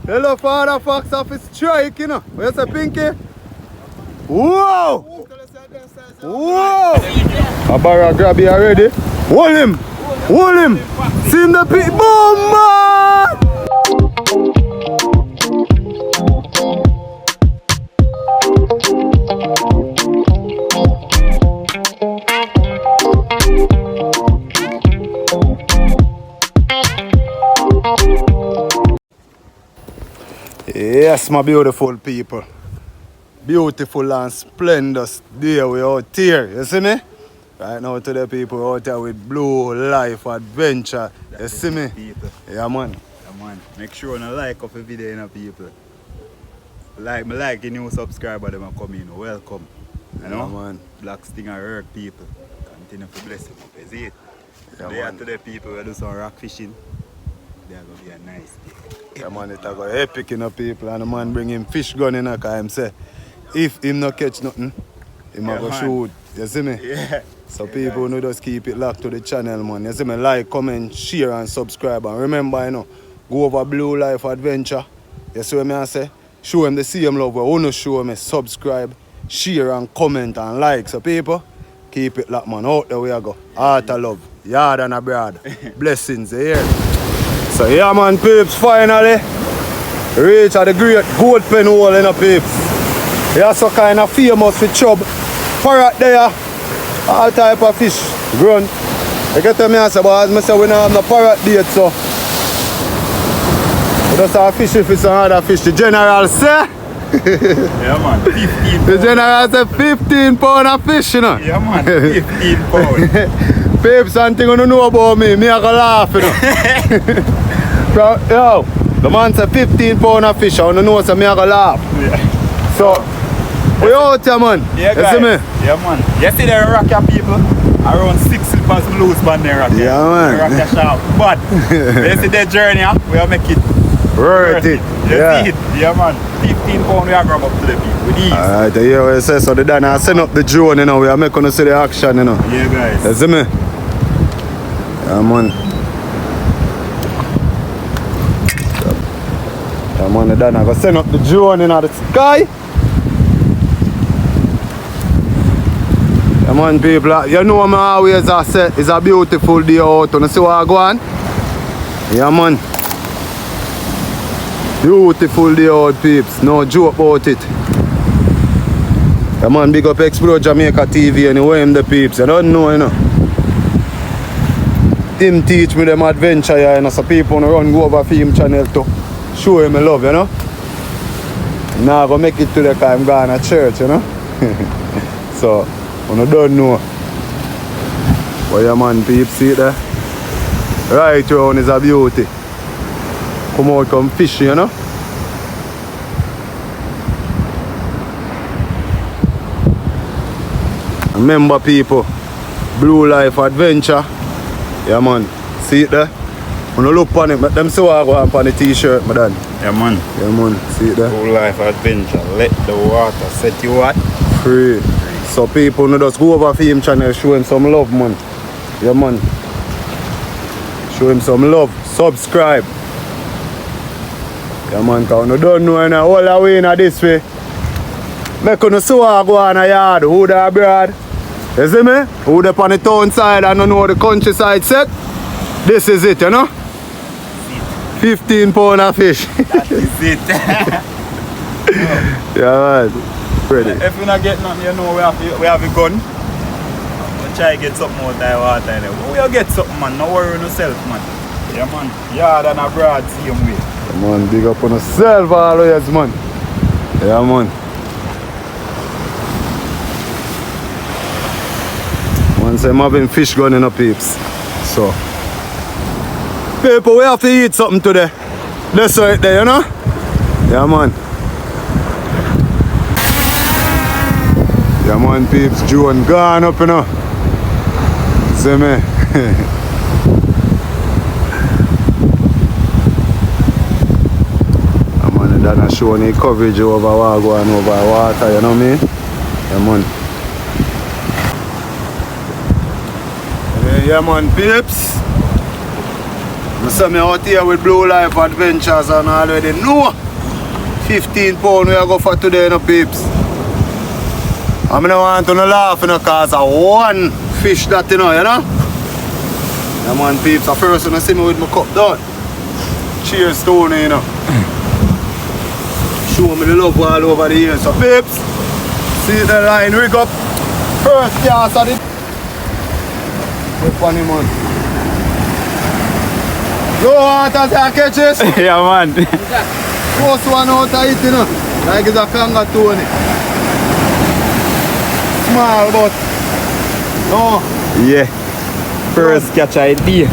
Hello, Father Fox off his strike, you know. Where's the Pinky? Whoa! Whoa! Abara grab you already. Hold him! Hold him! See him the pit. Boom, man! Yes, my beautiful people. Beautiful and splendid day we out here, you see me? Right now to the people out here with Blue Life Adventure, you see me? People. Yeah, man. Yeah, man. Make sure you like of the video, you know, people. Like me like the new subscriber them are coming, welcome. You know? Yeah, man. Black Stinger work people. Continue to bless them up, is it? Yeah, Today man. to the people who do some rock fishing. They are gonna be a nice day. Yeah, man, it's a go epic, you know, people. And the man bring him fish gun in, because him say, if him not catch nothing, him Yeah, go man. shoot. You see me? Yeah. So Yeah, people guys. no just keep it locked to the channel, man. You see me? Like, comment, share and subscribe. And remember, you know, go over Blue Life Adventure. You see what I say? Show him the same love. We want to show me subscribe, share and comment and like. So people, keep it locked, man. Out there we go. Heart of love. Yard and abroad. Blessings, you hear? So yeah, man, peeps, finally reach at the great gold pen hole in the peeps. Yeah, so kind of famous for chub. Parrot there, all type of fish, grunt. You get to me and say, but as I say, we don't have no parrot date, so we just have fish if it's another fish. The general say, Yeah, man. 15 the general say 15 pound of fish, you know. Yeah, man. 15 pounds. Peeps, something you don't know about me, I go laugh, you know. So, yo, the man said 15 pound of fish, I don't know, so I go laugh. Yeah. So, we out here, man. Yeah, You guys. see me? Yeah, man. You see the rocker people? Around 6 slippers loose band there, rocker. Yeah, man. The rocker sharp. But, you see the journey, we will make it Worth it. You Yeah. see it? Yeah, man. 15 pounds we are grab up to the people with ease. Alright, you hear what you say? So the done send up the drone, you know. We are making to see the action, you know. Yeah, guys. You see me? Yeah, man. Yeah, man, the done go send up the drone in the sky. Yeah, man, people, you know me always I say it's a beautiful day out. You see what I go on? Yeah, man. Beautiful day out, peeps. No joke about it. Yeah, man, big up Explore Jamaica TV anyway, him the peeps. You don't know, you know. Him teach me them adventure, you know, so people run go over for him channel to show him love, you know. Now I go make it to the time I'm going to church, you know. So, you don't know. But yeah, man, peeps, see it there? Right around is a beauty. Come out, come fish, you know. Remember, people, Blue Life Adventure. Yeah, man. See it there? When you look on it, make them see what I go on the t-shirt, my dad. Yeah, man. Yeah, man. See it there? Blue Life Adventure. Let the water set you what? Free. So people no just go over for him channel, show him some love, man. Yeah, man. Show him some love. Subscribe. Yeah, man, because you don't know and all the way in this way. Make you see what I go on a yard, who the abroad. You see me? Who the on the town side and don't know the countryside set. This is it, you know? 15 pound of fish. That is it. Yeah, man. Ready. If we not get nothing, you know we have a gun. We try to get something out of the water. Anyway. We'll get something, man. No worry on yourself, man. Yeah, man. Yard and abroad, same way. Yeah, man, big up on yourself always, man. Yeah, man. Man say I'm having fish gun in the peeps. So, people, we have to eat something today. That's right there, you know? Yeah, man. Yeah, man, peeps, June gone up, you know. See me? Yeah, man, they're not showing any coverage over water and over water, you know what I mean? Yeah, man. Yeah, man, peeps. I So me out here with Blue Life Adventures and already know 15 pounds we are go for today, no peeps. I don't want to laugh, you know, cause I one fish that you know. Yeah man peeps, the first one I see me with my cup down. Cheers Tony, you know. Show me the love all over the years. So peeps, see the line rig up. First cast of it. Wait for him man. Yo, what are the catches? Yeah, man. First one out of it, you know. Like it's a Kanga Tony. Small, but no. Yeah. First catch idea.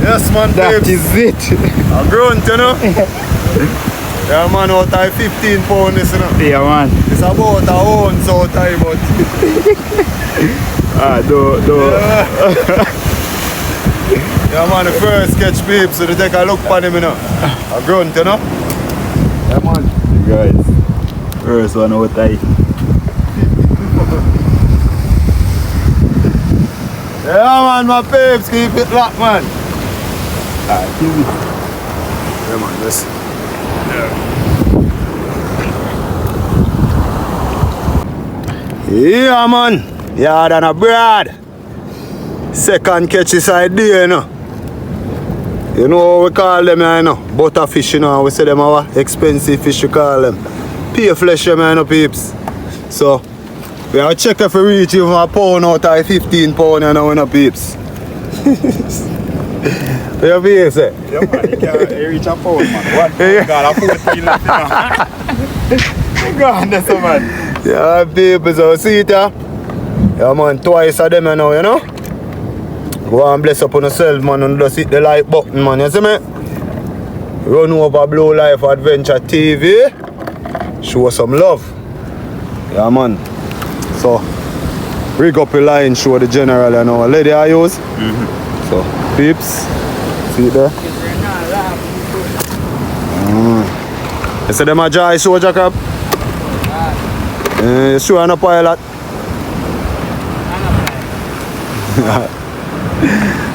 Yes, man. That babes. is it. A grunt, you know. Yeah, man, out of 15 pounds, this, you know. Yeah, man. It's about a ounce out of it, but. Yeah, man, the first catch, peeps, so they take a look at him, you know. A grunt, you know. Yeah, man. Guys. First one out of it. Yeah, man, my peeps, keep it locked, man. Alright, give it. Yeah, man, listen. Yeah, man. Yeah, than a bread. Second catch is idea, you know. You know what we call them, you know? Butterfish, you know. We say them our expensive fish, we call them. Pay flesh, you know, peeps. So, we have to check if we reach even a pound out of 15 pounds, you know, peeps. What you feel, say? Yeah, man. You can't reach a pound, man. One pound, got a 14 left, you know. Go on, that's a man. Yeah, people, so see it, yeah? Yeah, man, twice of them, you know? Go and bless up on yourself, man, and just hit the like button, man, you see me? Run over Blue Life Adventure TV. Show some love. Yeah, man. So, rig up the line, show the general, you know, lady I use. So, peeps, see it there? You see them a dry soldier crab? You sure I'm a pilot?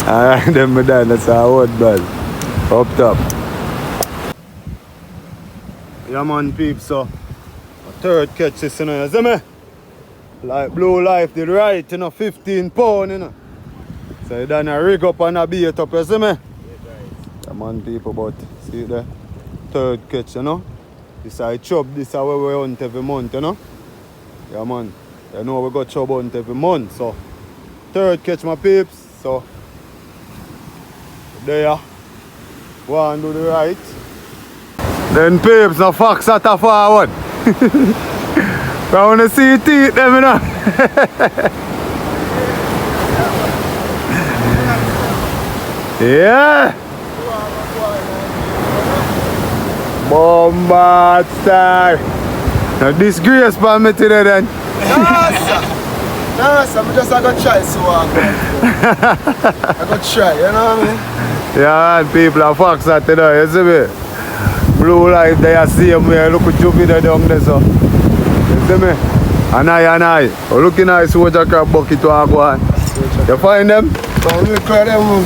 Alright, them me done, that's our word, bud. Up top. Yeah, man, peeps, so. A third catch this, you know, you see me? Like Blue Life did right, you know, 15 pounds, you know. So you done a rig up and a bait up, you see me? Yeah, man, people, but see it there? Third catch, you know? This is a chub, this is where we hunt every month, you know? Yeah, man. You know we got chub hunt every month, so. Third catch, my peeps, so. There. Go and do the right. Then peeps, the fox at a forward. I want to see teeth them, you know. Yeah. Bombard star. Now disgrace for me today then. No, sir. No, sir. I just got to try so hard. I got to try, you know what I mean? Yeah, and people are fox at you know, you see me? Blue Life, they are same way. Look at you video down there, so. You see me? And I. Oh, looking at soldier crab bucket to go on. You find them? Find me, cry them.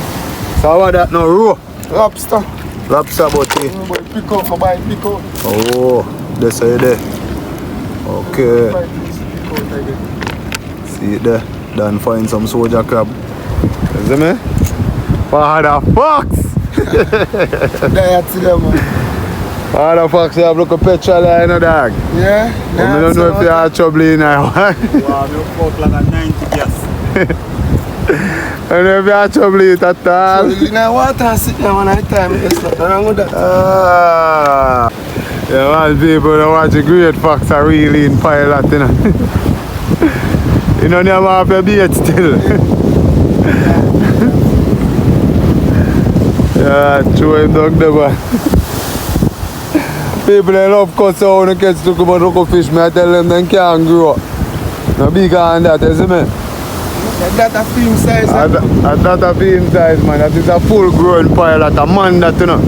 So what that now? Roe? Lobster. Lobster butty. Pick up, I buy pick up. Oh, that's how you there. Okay. See it there. Then find some soldier crab. You see me? Father fox! There to them, man. Father fox, you have look a petrol line, you know, dog. Yeah? But I don't know if you have trouble in there. Wow, you fuck like a 90 gas. I don't know if you have trouble in it at all. So you know water and sit there one at a time. It's not wrong with that. Yeah, man, people that watch a great fox are really in pilot, you know. You know, never have your bait still. Yeah, throw him down there, man. People they love cuss out when they catch local fish. Me I tell them they can't grow up. No bigger than that, you see me? That's a film size. That's not a film size, man. That is a full grown pilot, a man that, you know.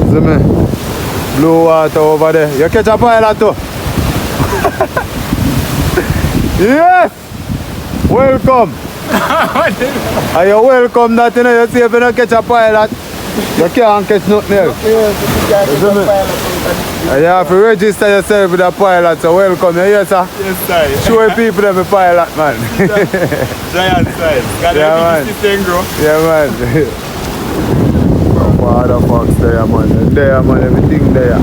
See me? Blue water over there. You catch a pilot too? Yes! Welcome! Are you welcome that, you know, you see if you don't catch a pilot, you can't catch nothing else. And you have to register yourself with a pilot, so welcome. You hear, sir? Yes, sir. Show people them a pilot, man. Giant size. Got Yeah, everything man. thing, bro. Yeah, man. Father Fox there, man. There, man. Everything there.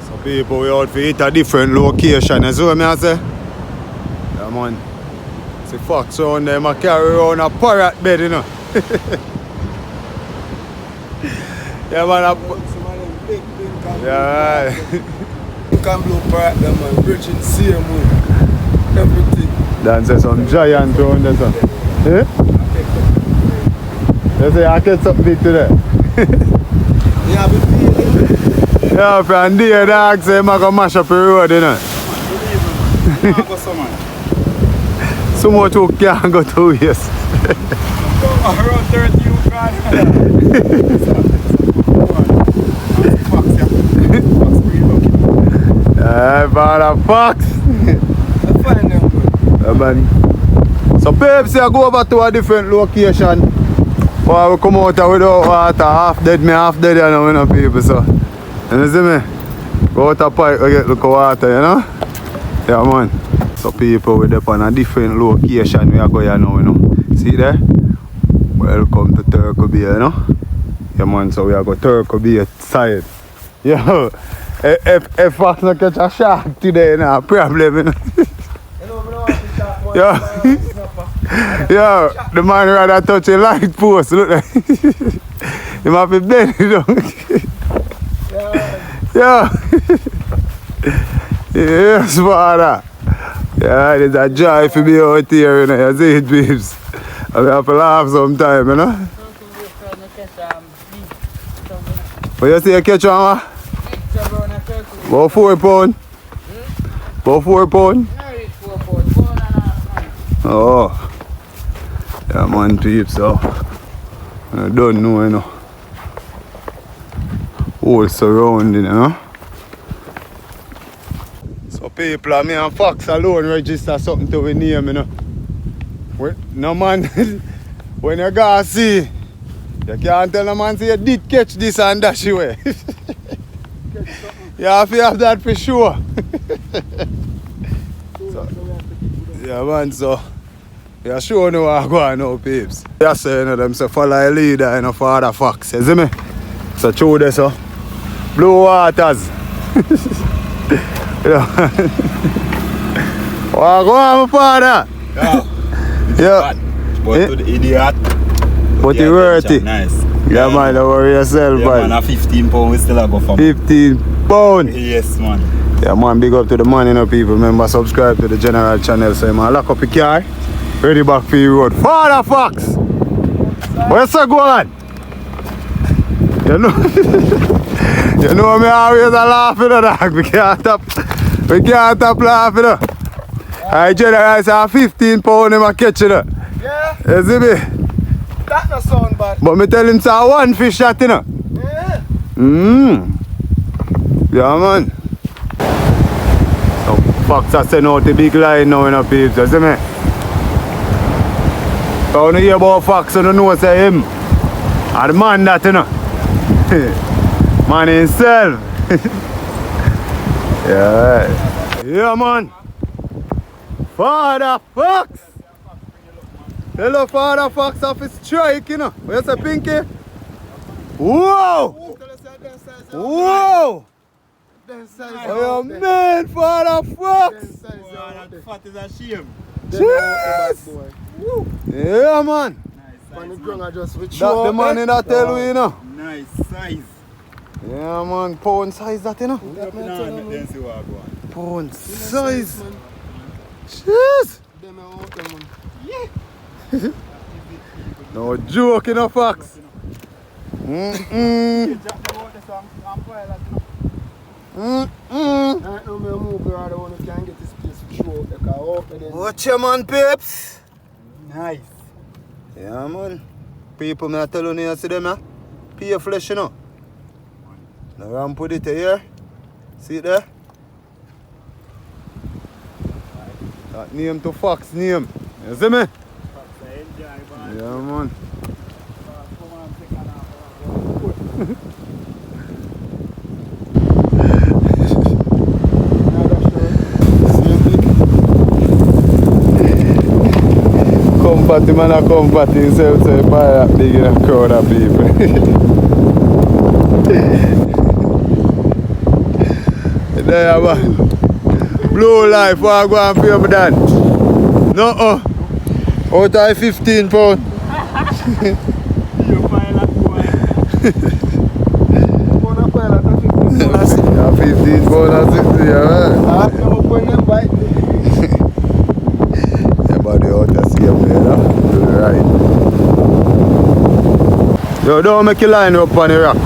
So people, we out to hit a different location. You see what I say? Yeah, man. See Fox around there, I carry around a parrot bed, you know. Yeah, man. Yeah, right. You can blow parrot them, man. Bridging same way. Everything. Then say some giant around there, son. Eh? They say I catch something big today. Yeah, but feeling. Yeah, from there, dog say I'm going to mash up the road, you know. Go so man. So much who can't go 2 years. Around 30 you can. Father Fox. I find them good. Yeah, man. So babes, I go over to a different location. But we come out without water, half dead, you know, people, so. You see me? Go out a pipe, we get look water, you know? Yeah, man. So people, we're up on a different location we are going now, you know. See there? Welcome to Turkey Bay, you know? Yeah, man, so we are going to Turkey Bay side. Yo, if Fox not catch a shark today, no problem, you know? Yo, yo, the man rather touch a light post, look like. He might be dead, you know. Yo. Yes, father. Yeah, it's a joy to be out here, you know. You see it, babes. And we have to laugh sometime, you know. What you say you catch one, what? About 4 pounds. About 4 pounds. Oh. Yeah, man, peeps, so. I don't know, you know. Whole surrounding, you know. So people, me and Fox alone register something to we name, you know. No man, when you go see, you can't tell a man say you did catch this and dash away. You have to have that for sure. So, yeah, man, so yeah, sure know what I go on now, peeps. Yeah, so you know, them say follow a leader, you know, Father Fox, you see me? So through this, so blue waters. You know. What go on, my father? Yeah. But to the idiot. But you worth it. Nice. Yeah, man, don't worry yourself, yeah, man. Man, a 15 pounds we still go for. 15 pounds. Yes, man. Yeah, man, big up to the man, you know, people. Remember, subscribe to the general channel. So, man, lock up your car. Ready back for your road. Father Fox! Where's the go on? You know, you know me always a laughing, dog. We can't stop laughing. I generalize a 15 pounds in my kitchen. Yeah? You see me? That not sound bad. But me tell him it's a one fish shot, you know. Yeah. Yeah, man. So, Fox are sending out the big line now, you know, peeps. You see me? So, when you hear about Fox, you know, say him. And the man that, you know. Man himself. Yeah. Yeah, man. Father Fox. Hello, Father Fox off his strike, you know. What you say, Pinky? Whoa! Whoa! Oh, your man, Father Fox! That fat is a shame. Cheers! Yeah, man. Man, the just with That the man in that tell you, you know. Nice size. Yeah, man. Pound size that, you know. Then see what I go on. Pound size. Cheers! No joke, you know, Fox. Watch your man, peeps. Nice. Yeah, man. People, me telling you, see them, pure flesh, you know. Now I'm put it here. See it there? That name to Fox name. You see me? Enjoy, man. Yeah, man. Come on, take an hour. Comfort man, a comfort himself, so he buy that big in a crowd of people. There, man. Blue life, what I go and pay me dad? No, out of 15 pounds. You pilot boy. 15 pounds and 60, yeah, everybody out there see him there, do the right. Yo, don't make you line up on the rock.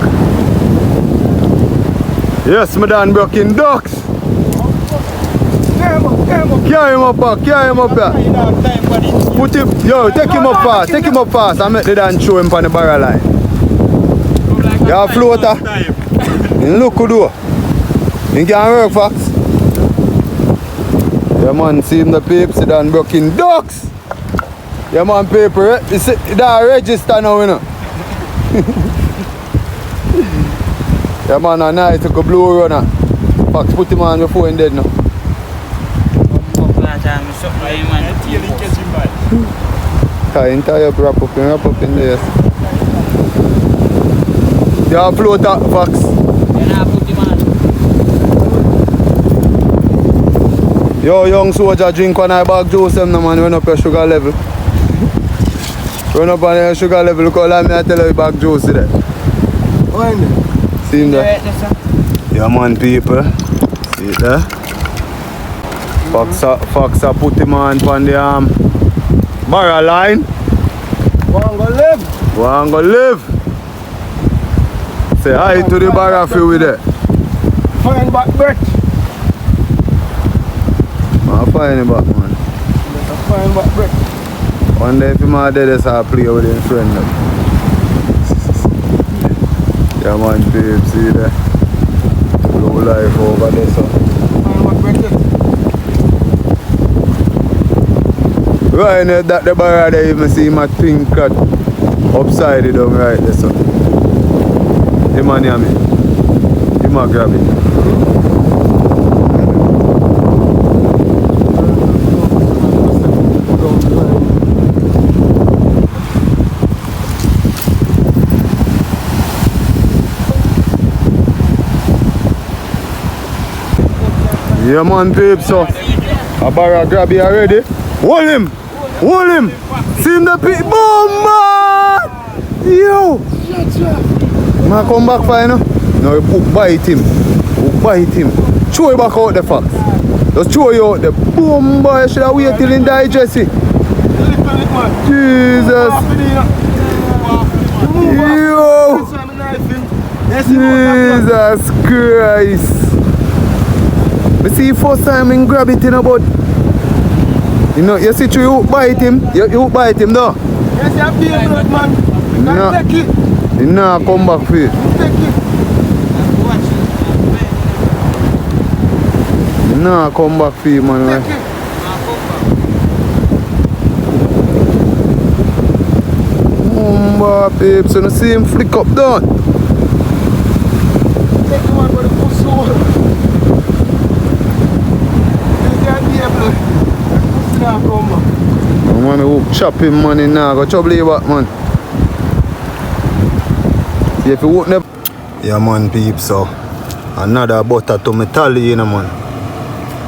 Yes, my done broken ducks. Carry him up here. Put him, yo, take him up fast and make the dance show him on the barrel line. You have a floater? You look good though. You can work, Fox. Yeah man, see him the peeps, he done broken ducks. Yeah man, paper, you see, that register now, you know. Yeah man, a nice took a blue runner. Fox put him on your phone dead now. Tie up, wrap up in there. You have a floater, Fox. Yo, young soldier, drink one eye bag juice them, no man, run up your sugar level. Run up on your sugar level, look how long I tell you bag juice there. See him there? Yeah man, people. See it there? Fox put him on the barrel line. One go live. Say hi to the barrel for with it. Find back Brett. I'll find him back, man. Find back Brett. One day if him are dead, I'll play with his friend. Yeah man, babe, see there? Low life over there, so. Find back Brett. Right now, that the barrel there, you see my thing cut upside down right there, so. Him and Yami. Him and grab it. Yeah man, babe, so a barrel grab you already. Hold him! Hold him! See him the pit. Boom, man! Yo! Man, come back for you know? No, you hook bite him. Hook bite him. Throw you back out the Fox. Just throw you out there. Boom, boy, you should have waited till he digest it. Jesus! Yo! Jesus Christ! I see first time I grab it in a butt. You know, you see you bite him, you bite him though. Yes, you have the blood, man. No, Take it. you know, come back for you. Take it. You know, come back for you, man. Right? Take it. Babe, so you see him flick up down. Take the one for the full soul. Man, I chop him, man, in now. Go trouble you back, man. See if you wouldn't have... Yeah, man, peeps, so another butter to me tally, you know, man.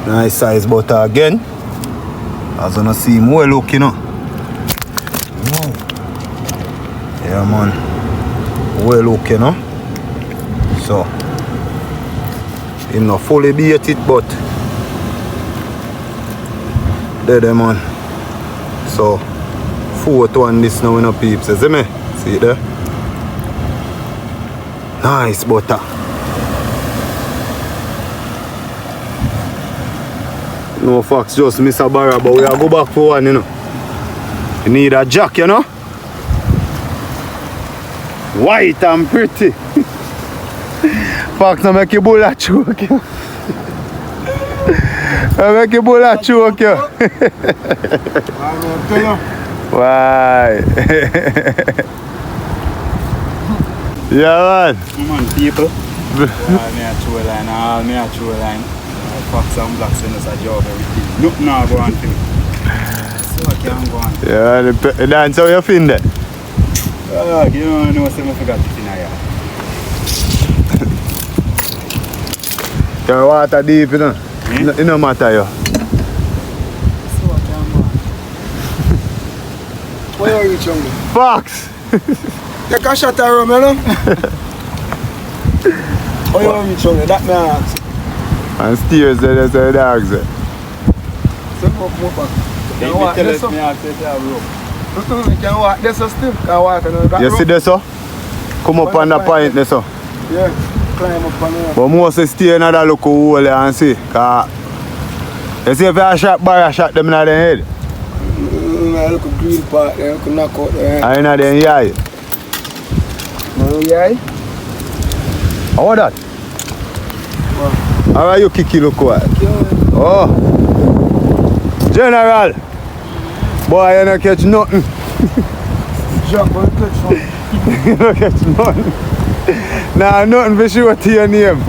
Nice size butter again. As you see him well look, you know. Wow. Yeah, man. Well look, you know. So, him not fully beat it, but there, man. So, 4th one this now, you know, peeps. See me? See it there? Nice butter. No Fox, just miss a barrel, but we are go back for one, you know. You need a jack, you know. White and pretty. Fox, now make your bullet choke. I make you bull a choke you. Why? Yeah, man. Come on, people. Me a true line, all me a true line. Fox and blacks in this a job everything. Nothing now go on to me. So I can't go on. Yeah, the dance how you feel there? You don't know something I forgot to finish here. Your water deep, you know? It no matter you. So I can't go on. Where you reach, Jungle? Fox! Take a shot of rum, you know? Where you reach, Jungle? That me ask. And stairs there, that's how the dogs there. So come back. They Can walk tell this us up. me have to have rope. You can walk this up still. Can walk and you got You see rope. this so? Come up on the point there so. Yeah, climb up on there. But mostly stay in that local hole there and see. Cause you see if you have shot bar, you shot them in the head. I look a green part there, I could knock out there. And in the eye. No, yeah? How that? How are you kicking look what? Oh. General. Boy, you don't catch nothing. Jump on the touch. You don't catch nothing. Nah, nothing for sure to your name.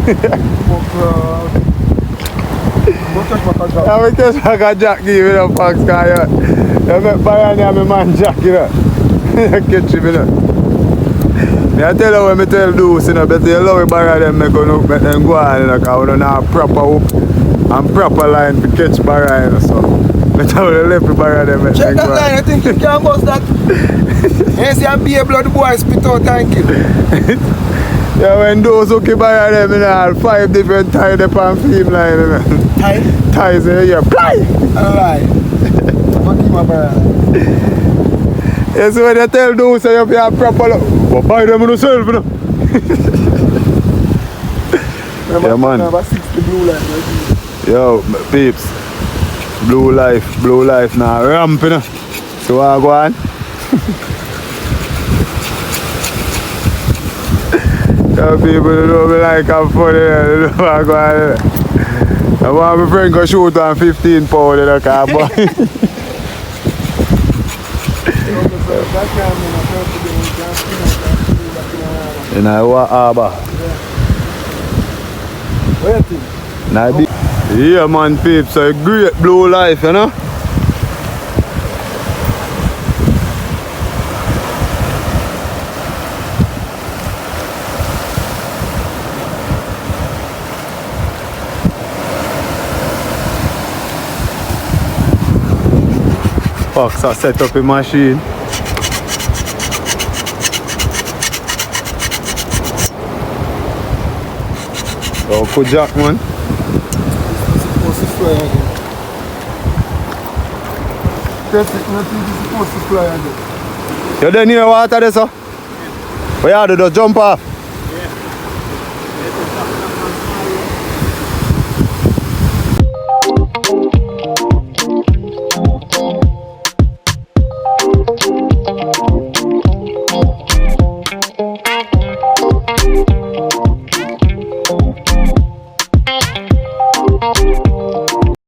I will catch back a Jack give it up, Fox, because you make Brian and my man Jack, you know. You catch him, you know. I tell you when I tell those, you know, better you love Barra them make them go on, you know, because we don't have proper hook and proper line to catch Barra, you know, so better you left Barra them make Check them that go line, I think you can bust that. You see a beer blood boy spit out and kill. Yeah, when those hook Barra them, you know, 5 different ties up on film line, you know. Tie? Ties, you know, fly! Alright. Fuck him, Barra. Yeah, so when you tell those, you have to have proper look. But buy them yourself, you know. Yeah, man. Number 60 blue line right here. Yo, peeps. Blue life now. Ramp, you know. So what I go on? Yo, people, you know me like I'm funny, you know what I go on. I want my friend go shoot on 15 pound, you know, because boy. In a harbor. Where you think? Yeah, man, peeps, a great blue life, you know. Fox has set up a machine. So, good Jack, man. Supposed to fly again. Test it, nothing is supposed to fly again. You done near water there, sir? Where you do the jump off?